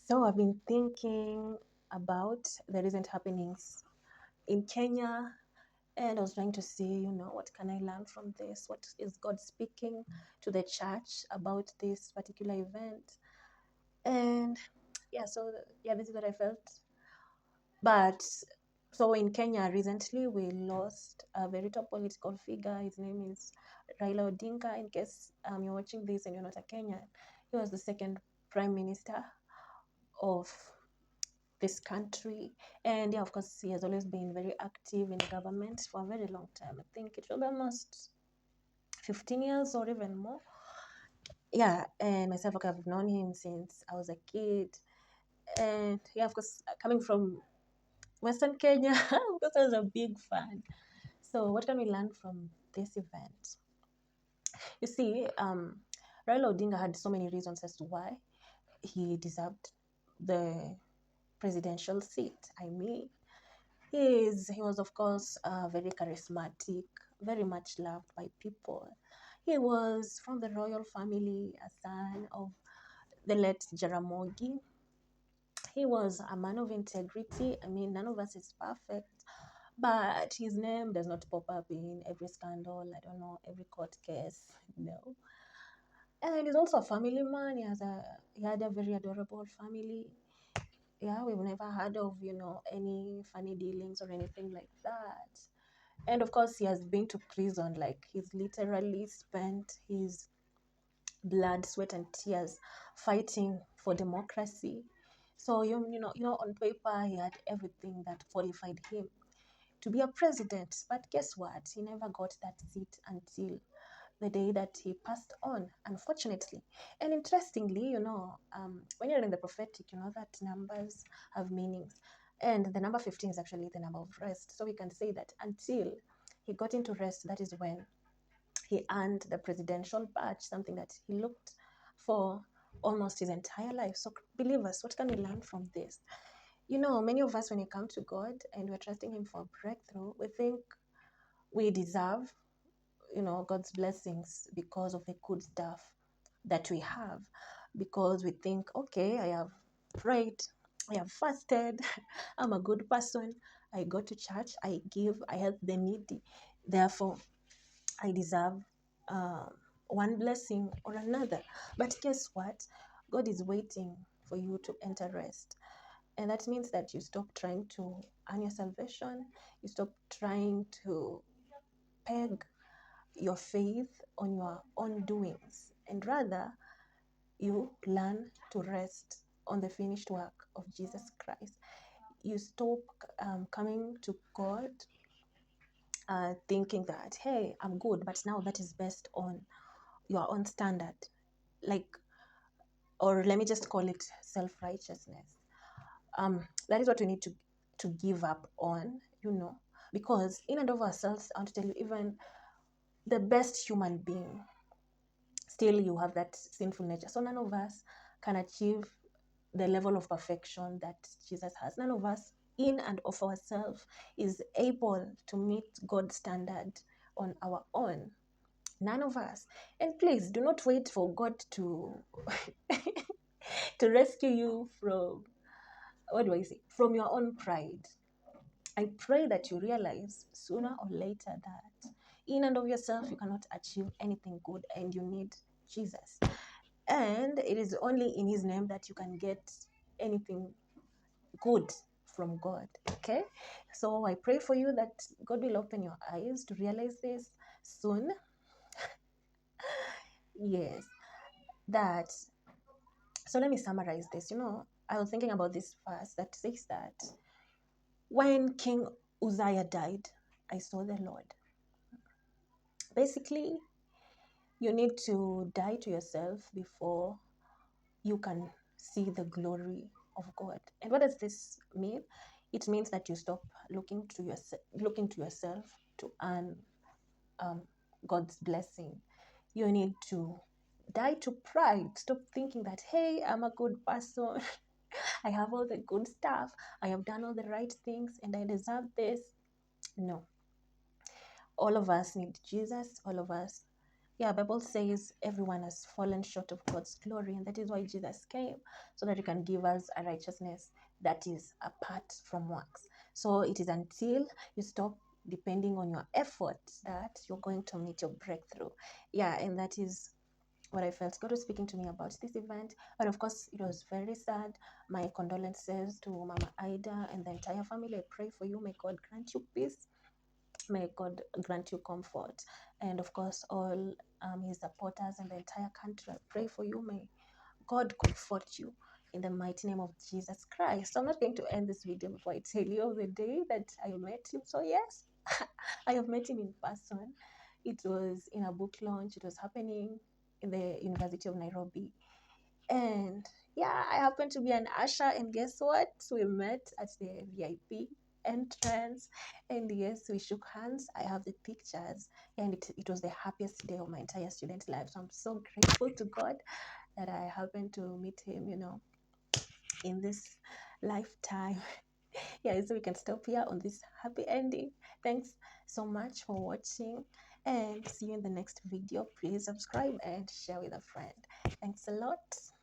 So I've been thinking about the recent happenings in Kenya, and I was trying to see, what can I learn from this? What is God speaking to the church about this particular event? And this is what I felt. But so in Kenya recently, we lost a very top political figure. His name is Raila Odinga. In case you're watching this and you're not a Kenyan, he was the second prime minister of this country. And yeah, of course, he has always been very active in the government for a very long time. I think it will be almost 15 years or even more. Yeah, and myself, okay, I've known him since I was a kid. And yeah, of course, coming from Western Kenya, because I was a big fan. So, what can we learn from this event? You see, Raila Odinga had so many reasons as to why he deserved the presidential seat. He was, of course, very charismatic, very much loved by people. He was from the royal family, a son of the late Jaramogi. He was a man of integrity. I mean, none of us is perfect, but his name does not pop up in every scandal, I don't know, every court case, no. And he's also a family man. He had a very adorable family. Yeah, we've never heard of, any funny dealings or anything like that. And of course, he has been to prison. Like, he's literally spent his blood, sweat, and tears fighting for democracy. So on paper, he had everything that qualified him to be a president. But guess what? He never got that seat until the day that he passed on, unfortunately. And interestingly, when you're in the prophetic, you know that numbers have meanings. And the number 15 is actually the number of rest. So we can say that until he got into rest, that is when he earned the presidential badge, something that he looked for almost his entire life. So, believers, what can we learn from this? Many of us, when we come to God and we're trusting Him for a breakthrough, we think we deserve, God's blessings because of the good stuff that we have. Because we think, okay, I have prayed, I have fasted, I'm a good person, I go to church, I give, I help the needy. Therefore, I deserve one blessing or another. But guess what? God is waiting for you to enter rest. And that means that you stop trying to earn your salvation, you stop trying to peg your faith on your own doings, and rather you learn to rest on the finished work of Jesus Christ. You stop coming to God thinking that, hey, I'm good, but now that is based on your own standard, like, or let me just call it self-righteousness. That is what we need to give up on, because in and of ourselves, I want to tell you, even the best human being, still you have that sinful nature. So none of us can achieve the level of perfection that Jesus has. None of us in and of ourselves is able to meet God's standard on our own. None of us. And please do not wait for God to to rescue you from, what do I say, from your own pride. I pray that you realize sooner or later that in and of yourself you cannot achieve anything good, and you need Jesus. And it is only in His name that you can get anything good from God. Okay? So I pray for you that God will open your eyes to realize this soon. Yes. That. So let me summarize this. I was thinking about this verse that says that when King Uzziah died, I saw the Lord. Basically, you need to die to yourself before you can see the glory of God. And what does this mean? It means that you stop looking to yourself to earn God's blessing. You need to die to pride. Stop thinking that, hey, I'm a good person. I have all the good stuff. I have done all the right things and I deserve this. No. All of us need Jesus. All of us Yeah, Bible says everyone has fallen short of God's glory, and that is why Jesus came, so that he can give us a righteousness that is apart from works. So it is until you stop depending on your effort that you're going to meet your breakthrough. Yeah, and that is what I felt. God was speaking to me about this event, but of course it was very sad. My condolences to Mama Ida and the entire family. I pray for you. May God grant you peace. May God grant you comfort. And of course, all his supporters and the entire country, I pray for you. May God comfort you in the mighty name of Jesus Christ. So I'm not going to end this video before I tell you of the day that I met him. So yes, I have met him in person. It was in a book launch. It was happening in the University of Nairobi. And yeah, I happened to be an usher, and guess what? We met at the VIP entrance, and yes, we shook hands. I have the pictures, and it was the happiest day of my entire student life. So I'm so grateful to God that I happened to meet him, in this lifetime. Yeah, so we can stop here on this happy ending. Thanks so much for watching, and see you in the next video. Please subscribe and share with a friend. Thanks a lot.